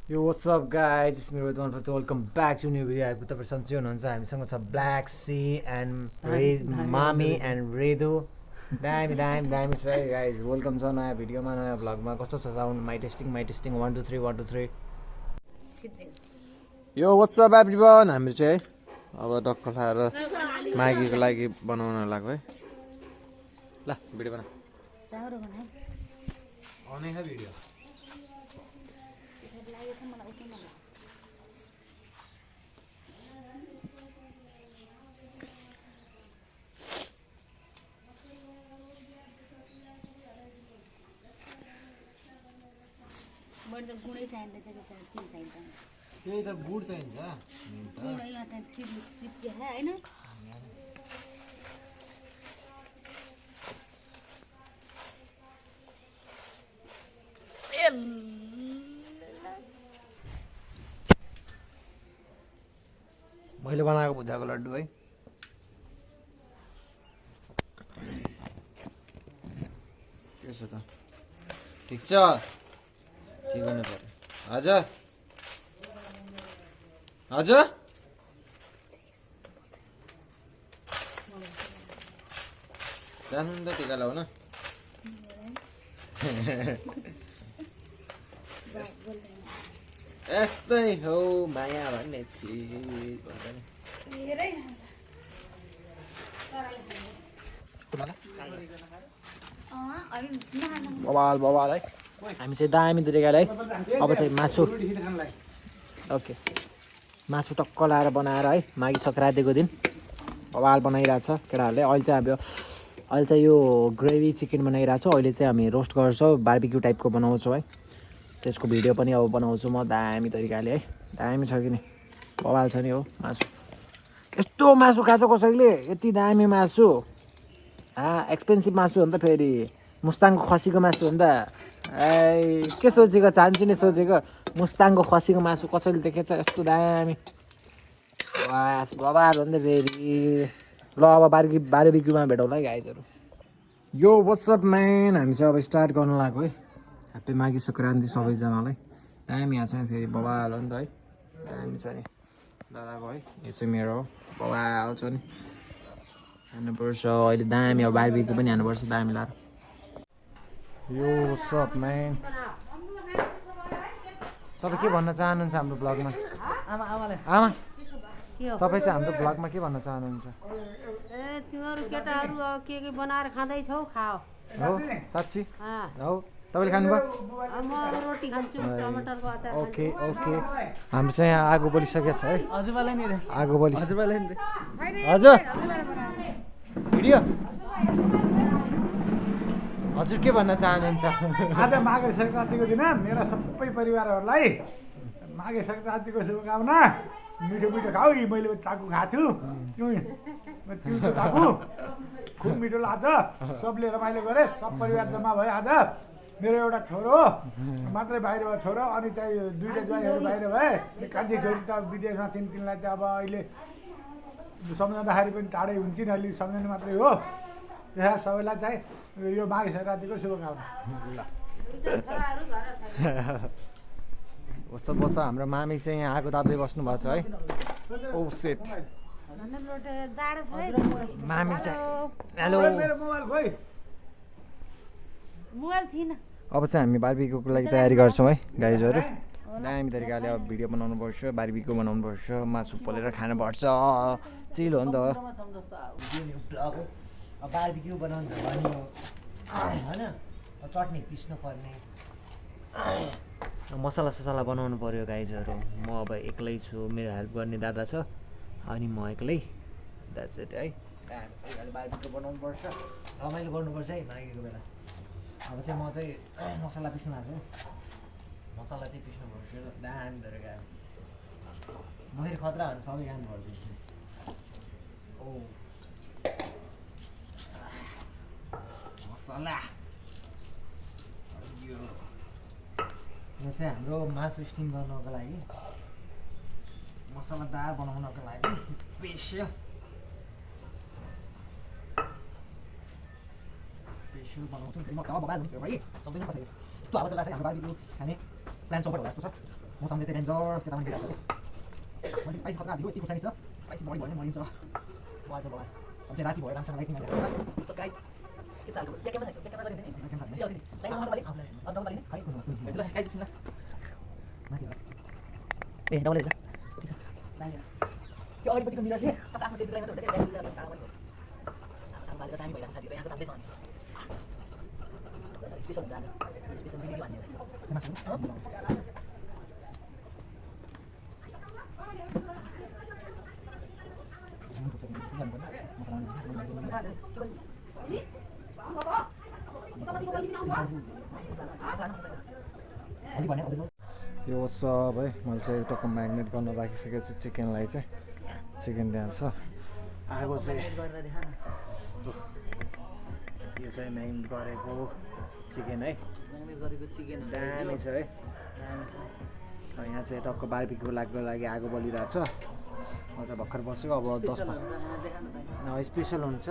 यो what's up guys it's me Rohit मनप्रति welcome back to new video आएको तपाईँ सन्चै हुनुहुन्छ हामीसँग छ ब्ल्याक सी एन्ड मामी एन्ड रेदो दामी दामी दामी छ है गाइज वेलकम छ नयाँ भिडियोमा नयाँ भ्लगमा कस्तो छ साउन्ड माइ टेस्टिङ 1 2 3 1 2 3 यो व्हाट्सअप एभ्रिवान हामी चाहिँ अब डक्क खाएर मागीको लागि बनाउन लाग्यो है ल भिडियो बना आउने है भिडियो गुडै चाहिन्छ चाहिँ के चाहिन्छ त्यही त गुड चाहिन्छ होइन मैले बनाएको भुजाको लड्डु है के छ त ठिक छ ठिक हुनु पर्यो हजुर हजुर जानु नि त टिका लाउन यस्तै हो माया भन्ने चिज भन्छ नि बवाल बवाल है हामी चाहिँ दामी तरिकाले है अब चाहिँ मासु ओके मासु टक्क लाएर बनाएर है माघे सङ्क्रान्तिको दिन बवाल बनाइरहेछ केटाहरूले अहिले चाहिँ यो ग्रेभी चिकन बनाइरहेको छ अहिले चाहिँ हामी रोस्ट गर्छौँ बार्बिक्यू टाइपको बनाउँछौँ है त्यसको भिडियो पनि अब बनाउँछु म दामी तरिकाले है दामी छ कि नि बवाल छ नि हो मासु यस्तो मासु खान्छ कसैले यति दामी मासु एक्सपेन्सिभ मासु हो नि त फेरि मुस्ताङको खसीको मासु हो नि त के सोचेको चाहन्छु नि सोचेको मुस्ताङको खसीको मासु कसैले देखेछ यस्तो दामी वास बबाल हो नि त फेरि ल अब बार्बिक्यूमा भेटौँ है गाइजहरू यो व्हाट्सअप म्यान हामी चाहिँ अब स्टार्ट गर्नु लाग्यो है ह्याप्पी माघे सङ्क्रान्ति सबैजनालाई दामी यहाँ छ नि फेरि बबाल हो नि त है दामी छ नि दादाको है यो चाहिँ मेरो हो बबाल छ नि हान्नुपर्छ अहिले दामी अब बार्बिक्यू पनि हान्नुपर्छ दामी लाएर यो सब म्यान तपाईँ के भन्न चाहनुहुन्छ हाम्रो ब्लगमा आमा तपाईँ चाहिँ हाम्रो ब्लगमा के भन्न चाहनुहुन्छ ए तिमीहरू केटाहरू अब के बनाएर खाँदैछौ खाओ हो साँच्ची हो तपाईँले खानुभयो म रोटी खान्छु टमाटरको अचार ओके ओके हाम्रो चाहिँ यहाँ आगो बलिसकेको छ है आगो बलि हजुर भिडियो हजुर के भन्न चाहनुहुन्छ आज माघे सङ्क्रान्तिको दिन मेरा सबै परिवारहरूलाई माघे सङ्क्रान्तिको शुभकामना मिठो मिठो खाऊ यी मैले चाकु खाएको छु तिलको चाकु खुब मिठो लाग्छ सबले रमाइलो गरे सब परिवार जम्मा भयो आज मेरो एउटा छोरो मात्रै बाहिर भयो छोरो अनि त्यही दुईवटा ज्वाइँहरू बाहिर भए कान्छी छोरी त विदेशमा छिन् तिनलाई चाहिँ अब अहिले सम्झाउँदाखेरि पनि टाढै हुन्छ नि अलिक सम्झाउनु मात्रै हो त्यसमा सबैलाई चाहिँ यो माघे सङ्क्रान्तिको शुभकामना बस हाम्रो मामी चाहिँ यहाँ आगो ताप्दै बस्नु भएको छ है ओ सेट जाडो छ है मामी चाहिँ हेलो मेरो मोबाइल खोइ मोबाइल थिएन अब चाहिँ हामी बार्बिक्यूको लागि तयारी गर्छौँ है गाइजहरू दामी तरिकाले अब भिडियो बनाउनु पर्छ बार्बिक्यू बनाउनु पर्छ मासु पोलेर खानुपर्छ चिल हो नि त बार्बिक्यू बनाउनु छ भने होइन चटनी पिस्नु पर्ने मसला ससला बनाउनु पऱ्यो गाइजहरू म अब एक्लै छु मेरो हेल्प गर्ने दादा छ अनि म एक्लै द्याट्स इट है बार्बिक्यू बनाउनु पर्छ रमाइलो गर्नुपर्छ है मागेको बेला अब चाहिँ म चाहिँ मसला पिस्नु लाग्छु मसला चाहिँ पिस्नुपर्छ दामी धरेर गयो म फेरि खतरा भने सबै काम गरिदिन्छु ओ मसला यो चाहिँ हाम्रो मासु स्टिम गर्नको लागि मसलादार बनाउनको लागि स्पेसल स्पेसल बनाउँछौँ म तब बगाल भाइ सक्दैन कसरी यस्तो हावा चलाएको छ हाम्रो बारीको खाने प्लान चौपट होला जस्तो छ मसँगले चाहिँ डेन्जर त्यता पनि गिराएको छ मैले स्पाइसी खतरा दिएको यति खुर्सानी छ स्पाइसी बढी भयो भने मरिन्छ बवाल छ बवाल अब चाहिँ राति भयो राम्रोसँग लाइटिङ हालेर सो गाइज के चाल बेके बेके गरिदिने नि लाइट आउनु पर्यो अब डबल लिने खै ल गाइज एकछिन ल माथि ए डबल ल ठीक छ लाइन त्यो अगाडिपट्टिको मिरर थिए कता आफ्नो चाहिँ ड्राइभर हुन्छ के गाइज टाढा पनि सानो बालेको दामी भइरहेको साथी यहाँको तान्दैछ अनि स्पेसल हुन्छ आज स्पेसल भिडियो हान्ने छ यो सब है मैले चाहिँ टक्क म्याग्नेट गर्न राखिसकेको छु चिकनलाई चाहिँ चिकन त्यहाँ छ आगो चाहिँ यो चाहिँ म्याग्नेट गरेको चिकन है म्याग्नेट गरेको चिकन दामी छ है यहाँ चाहिँ टक्क बार्बिक्यू लाग्नको लागि आगो बलिरहेको छ म चाहिँ भर्खर बस्छु अब 10 स्पेसल हुन्छ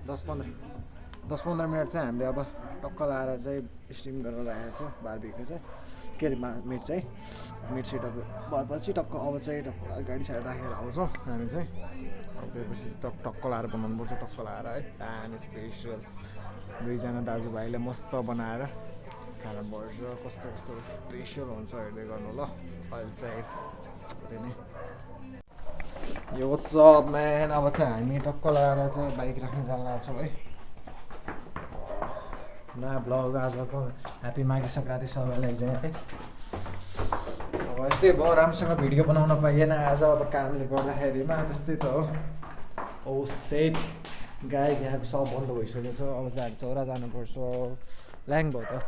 10-15 मिनट चाहिँ हामीले अब टक्क लाएर चाहिँ स्टिम गरेर राखेको छ बार्बिक्यू चाहिँ के अरे मिट चाहिँ मिट सिटअप भएपछि टक्क अब चाहिँ टक्क गाडी साइड राखेर आउँछौँ हामी चाहिँ त्यसपछि टक्क लाएर बनाउनु पर्छ टक्क लाएर है दामी स्पेसल दुईजना दाजुभाइले मस्त बनाएर खानु पर्छ कस्तो कस्तो स्पेसल हुन्छ हेर्दै गर्नु ल अहिले चाहिँ त्यही नै यो सब म्यान अब चाहिँ हामी टक्क लगाएर चाहिँ बाइक राख्न जान लाग्छौँ है नयाँ ब्लग आजको ह्याप्पी माघे सङ्क्रान्ति सबैलाई चाहिँ है अब यस्तै भयो राम्रोसँग भिडियो बनाउन पाइएन आज अब कामले गर्दाखेरिमा त्यस्तै त हो ओ सेट गाइज यहाँको सब बन्द भइसकेको छ अब चाहिँ हामी चौरा जानुपर्छ ल्याङ भयो त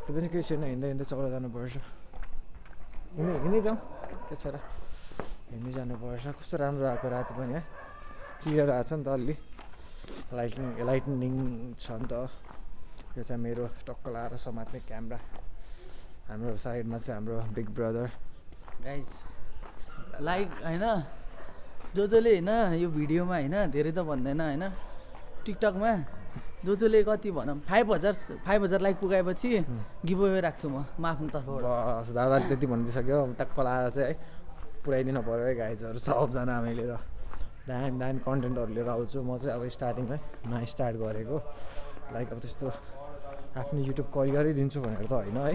त्यो पनि केही छैन हिँड्दै हिँड्दै चौरा जानुपर्छ हिँड्दै जाउँ के छ र हिँड्दै जानुपर्छ कस्तो राम्रो आएको राति पनि है क्लियर आएको छ नि त अलि लाइटनिङ छ नि त यो चाहिँ मेरो टक्क लाएर समात्ने क्यामेरा हाम्रो साइडमा चाहिँ हाम्रो बिग ब्रदर गाइस लाइक होइन जसले होइन यो भिडियोमा होइन धेरै त भन्दैन होइन टिकटकमा जसले कति भनौँ 5000 लाइक पुगाएपछि गिभ अवे राख्छु म आफ्नो तर्फबाट बस दादा त्यति भनिदिइसक्यो टक्क लाएर चाहिँ है पुऱ्याइदिनु पऱ्यो है गाइजहरू सबजना हामीले र दामी दामी कन्टेन्टहरू लिएर आउँछु म चाहिँ अब स्टार्टिङमै नयाँ स्टार्ट गरेको लाइक अब त्यस्तो आफ्नो युट्युब करियरै दिन्छु भनेर त होइन है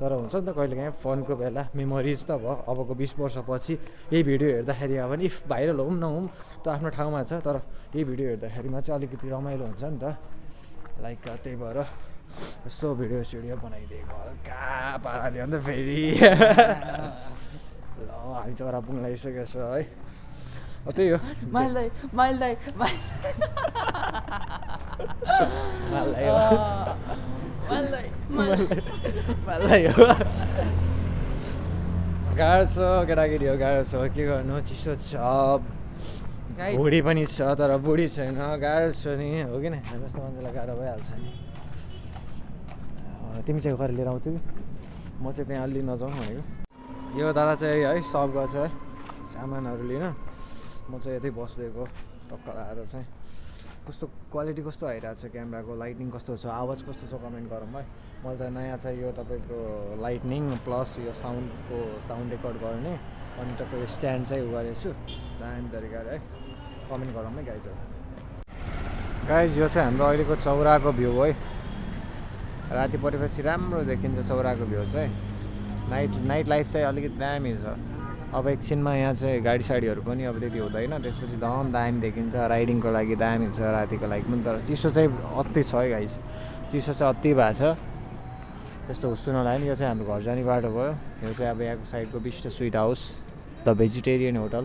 तर हुन्छ नि त कहिलेकाहीँ फनको बेला मेमोरिज त भयो अबको 20 वर्षपछि यही भिडियो हेर्दाखेरि अब नि इफ भाइरल होम नहोम त आफ्नो ठाउँमा छ तर यही भिडियो हेर्दाखेरिमा चाहिँ अलिकति रमाइलो हुन्छ नि त लाइक त्यही भएर यसो भिडियो सिडियो बनाइदिएको हल्का पाराले अन्त फेरि ल हामी चरा पुग्न लागिसकेको छ है त्यही हो गाह्रो छ केटाकेटी हो गाह्रो छ के गर्नु चिसो छ बुढी पनि छ तर बुढी छैन गाह्रो छ नि हो कि न जस्तो मान्छेलाई गाह्रो भइहाल्छ नि तिमी चाहिँ गरेर लिएर आउँथ्यौ कि म चाहिँ त्यहाँ अलि नजाउँ भनेको यो दादा चाहिँ है सब गर्छ है सामानहरू लिन म चाहिँ यतै बसिदिएको टक्क लगाएर चाहिँ कस्तो क्वालिटी कस्तो आइरहेको छ क्यामेराको लाइटिङ कस्तो छ आवाज कस्तो छ कमेन्ट गरौँ है मैले चाहिँ नयाँ चाहिँ यो तपाईँको लाइटनिङ प्लस यो साउन्ड रेकर्ड गर्ने अनि तपाईँको स्ट्यान्ड चाहिँ उ गरेको छु दामी तरिकाले है कमेन्ट गरौँ है गाइज यो चाहिँ हाम्रो अहिलेको चौराको भ्यू है राति परेपछि राम्रो देखिन्छ चौराको भ्यू चाहिँ नाइट लाइफ चाहिँ अलिकति दामी छ अब एकछिनमा यहाँ चाहिँ गाडी साडीहरू पनि अब त्यति हुँदैन त्यसपछि धन दामी देखिन्छ राइडिङको लागि दामी छ रातिको लागि पनि तर चिसो चाहिँ अति छ है गाइस चिसो चाहिँ अति भएको छ त्यस्तो हुस्सु नलाग्यो नि यो चाहिँ हाम्रो घर जाने बाटो भयो यो चाहिँ अब यहाँको साइडको Bisht sweet house the vegetarian hotel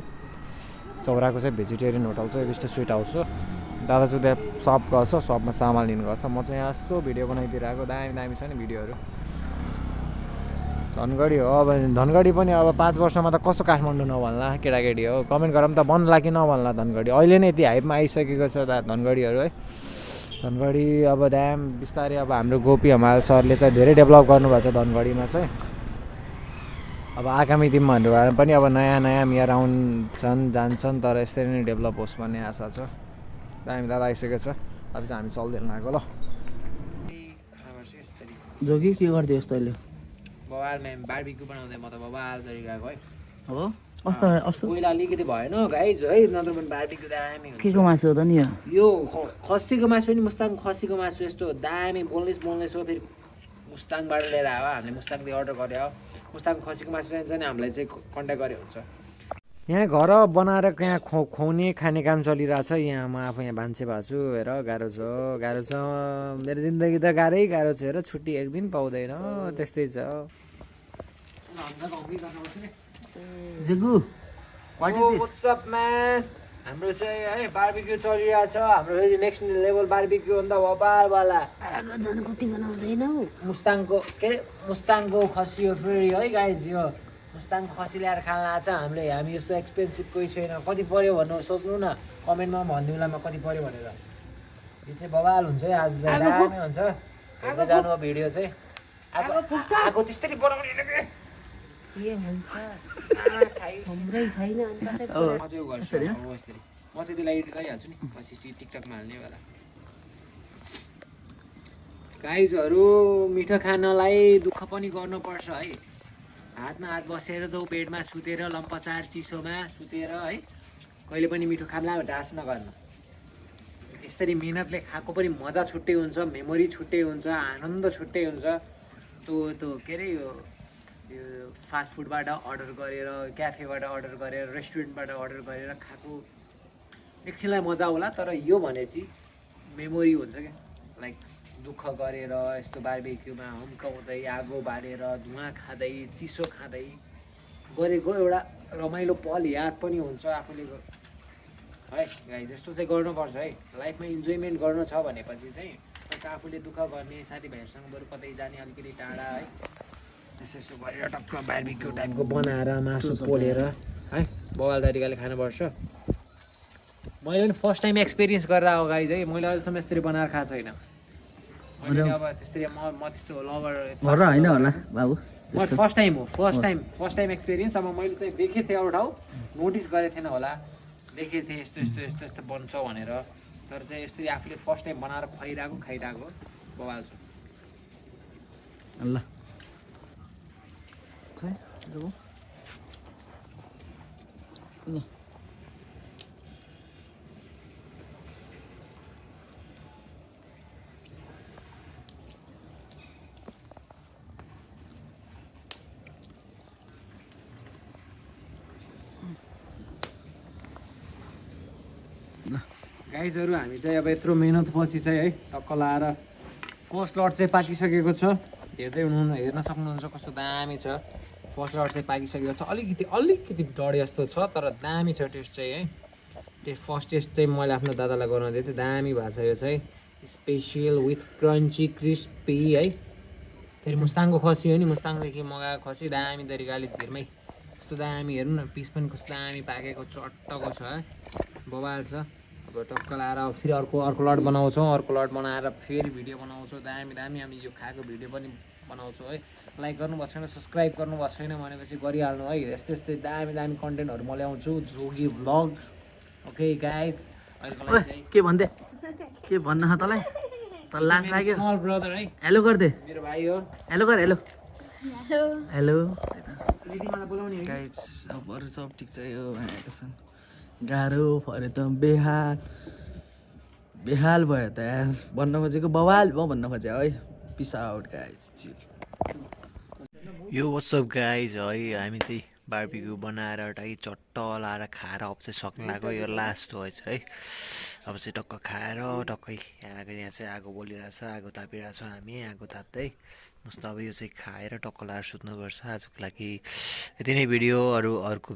चौराको चाहिँ भेजिटेरियन होटल छ विष्ट स्विट हाउस हो दादा चाहिँ त्यहाँ सप गर्छ सपमा सामान लिनु गर्छ म चाहिँ यहाँ यस्तो भिडियो बनाइदिइरहेको दामी छ नि भिडियोहरू धनगढी हो अब धनगढी पनि अब 5 वर्षमा त कसो काठमाडौँ नभन्ला केटाकेटी हो कमेन्ट गरौँ त बन्ला कि नभन्ला धनगढी अहिले नै यति हाइपमा आइसकेको छ धनगढीहरू है धनगढी अब ड्याम बिस्तारै अब हाम्रो गोपी हमाल सरले चाहिँ धेरै डेभलप गर्नुभएको छ धनगढीमा चाहिँ अब आगामी दिनमा भन्नुभयो पनि अब नयाँ यहाँ आउँछन् जान्छन् तर यसरी नै डेभलप होस् भन्ने आशा छ दामी दादा आइसकेको छ अब चाहिँ हामी चल्दैन आएको ल जोगी के गरिदियोस् तैँले बवालमा बारबिक्यू बनाउँदै म त बवाल तरिकाको है हो कस्तो कस्तो कोइला अलिकति भएन गाइज है नत्र भने बारबिक्यू दामी के को हुन्छ मासु हो त नि यो खसीको मासु नि मुस्ताङ खसीको मासु यस्तो दामी बोनलेस हो फेरि मुस्ताङबाट लिएर आयो हामीले मुस्ताङदेखि अर्डर गरे हो मुस्ताङ खसीको मासु चाहिन्छ नि हामीलाई चाहिँ कन्ट्याक्ट गरे हुन्छ यहाँ घर बनाएर यहाँ खुवाउने खाने काम चलिरहेछ यहाँ म आफू यहाँ भान्से भएको छु हेर गाह्रो छ मेरो जिन्दगी त गाह्रो छ हेर छुट्टी एक दिन पाउँदैन त्यस्तै छ जिगु हाम्रो चाहिँ है बारबिक्यू चलिरहेछ हाम्रो फेरि नेक्स्ट लेभल बारबिक्यू हो नि त बबालवाला धनकुटी बनाउँदैनौ मुस्ताङको के अरे मुस्ताङको खसी हो फेरि है गाइज यो मुस्ताङको खसी ल्याएर खान लाग्छ हामी यस्तो एक्सपेन्सिभ कोही छैन कति पऱ्यो भन्नु सोच्नु न कमेन्टमा भनिदिउँला म कति पऱ्यो भनेर यो चाहिँ बवाल हुन्छ है आज चाहिँ दामी हुन्छ हेर्दै जानु हो भिडियो चाहिँ आगो त्यसरी बनाउने होइन के के हुन्छ हाम्रै छैन अनि कसै म चाहिँ त्यसलाई एडिट गरिहाल्छु नि पछि टिकटकमा हाल्ने बेला गाइजहरू मिठो खानलाई दुःख पनि गर्नुपर्छ है हातमा हात बसेर त बेडमा सुतेर लम्पचार चिसोमा सुतेर है कहिले पनि मिठो खानलाई ढाँस नगर्नु यसरी मिहिनेतले खाएको पनि मजा छुट्टै हुन्छ मेमोरी छुट्टै हुन्छ आनन्द छुट्टै हुन्छ त्यो के अरे यो फास्ट फुडबाट अर्डर गरेर क्याफेबाट अर्डर गरेर रेस्टुरेन्टबाट अर्डर गरेर खाएको एकछिनलाई मजा होला तर यो भने चिज मेमोरी हुन्छ क्या लाइक दुःख गरेर यस्तो बारबिक्यूमा हम्काउँदै आगो बालेर धुवाँ खाँदै चिसो खाँदै गरेको एउटा रमाइलो पल याद पनि हुन्छ आफूले है गाइस यस्तो चाहिँ गर्नुपर्छ है लाइफमा इन्जोयमेन्ट गर्नु छ भनेपछि चाहिँ आफूले दुःख गर्ने साथीभाइहरूसँग बरु कतै जाने अलिकति टाढा है यसो गरेर टक्क बारबिक्यू टाइपको बनाएर मासु पोलेर है बवाल तरिकाले खानुपर्छ मैले पनि फर्स्ट टाइम एक्सपिरियन्स गरेर आएको गाइज है मैले अहिलेसम्म यसरी बनाएर खाएको छैन मैले अब त्यसरी म त्यस्तो लभर होइन होला बाबु म फर्स्ट टाइम एक्सपिरियन्स अब मैले चाहिँ देखेको थिएँ अरू ठाउँ नोटिस गरेको थिएन होला देखेको थिएँ यस्तो बन्छ भनेर तर चाहिँ यसरी आफूले फर्स्ट टाइम बनाएर खाइरहेको बवाल छ ल गाइजहरू हामी चाहिँ अब यत्रो मेहनत पछि चाहिँ है टक्क लाएर फर्स्ट लट चाहिँ पाकिसकेको छ हेर्न सक्नुहुन्छ कस्तो दामी छ फर्स्ट लट चाहिँ पाकिसकेको छ अलिकति डढे जस्तो छ तर दामी छ टेस्ट चाहिँ है फर्स्ट टेस्ट चाहिँ मैले आफ्नो दादालाई गर्न दिएको थिएँ दामी भएको छ यो चाहिँ स्पेसियल विथ क्रन्ची क्रिस्पी है फेरि मुस्ताङको खसी हो नि मुस्ताङदेखि मगाएको खसी दामी तरिकाले झिरमै कस्तो दामी हेर्नु न पिस पनि कस्तो दामी पाकेको चट्टको छ है बवाल छ अब टक्क लाएर फेरि अर्को लट बनाउँछौँ अर्को लट बनाएर फेरि भिडियो बनाउँछौँ दामी हामी यो खाएको भिडियो पनि बनाउँछौँ है लाइक गर्नुभएको छैन सब्सक्राइब गर्नुभएको छैन भनेपछि गरिहाल्नु है यस्तै दामी कन्टेन्टहरू म ल्याउँछु जोगी भ्लग ओके गाइज अहिलेको लागि चाहिँ के भन्दै के भन्न तँलाई त लाज लाग्यो स्मल ब्रदर है हेलो गर्दे मेरो भाइ हो हेलो गर हेलो हेलो दिदी मलाई बोलाउने है गाइज अब अरू सब ठिक छ यो भनेको छ गाह्रो पऱ्यो त बेहाल भयो त यार भन्न खोजेको बवाल भयो भन्न खोजे है पिस आउट गाइज यो वाट्सअप गाइज है हामी चाहिँ बारबिक्यू बनाएर चट्ट लाएर खाएर अब चाहिँ सक्नु लाग्यो यो लास्ट हो है अब चाहिँ टक्क खाएर टक्कै यहाँ चाहिँ आगो बोलिरहेछ आगो तापिरहेछ हामी आगो ताप्दै मस्त अब यो चाहिँ खाएर टक्क लाएर सुत्नुपर्छ आजको लागि यति नै भिडियोहरू अर्को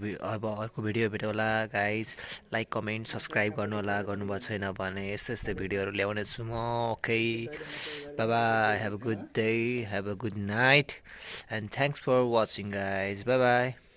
भिडियो भेट्यो होला गाइज लाइक कमेन्ट सब्सक्राइब गर्नु होला गर्नुभएको छैन भने यस्तै भिडियोहरू ल्याउने छु म okay bye bye have a good day have a good night and thanks for watching guys bye by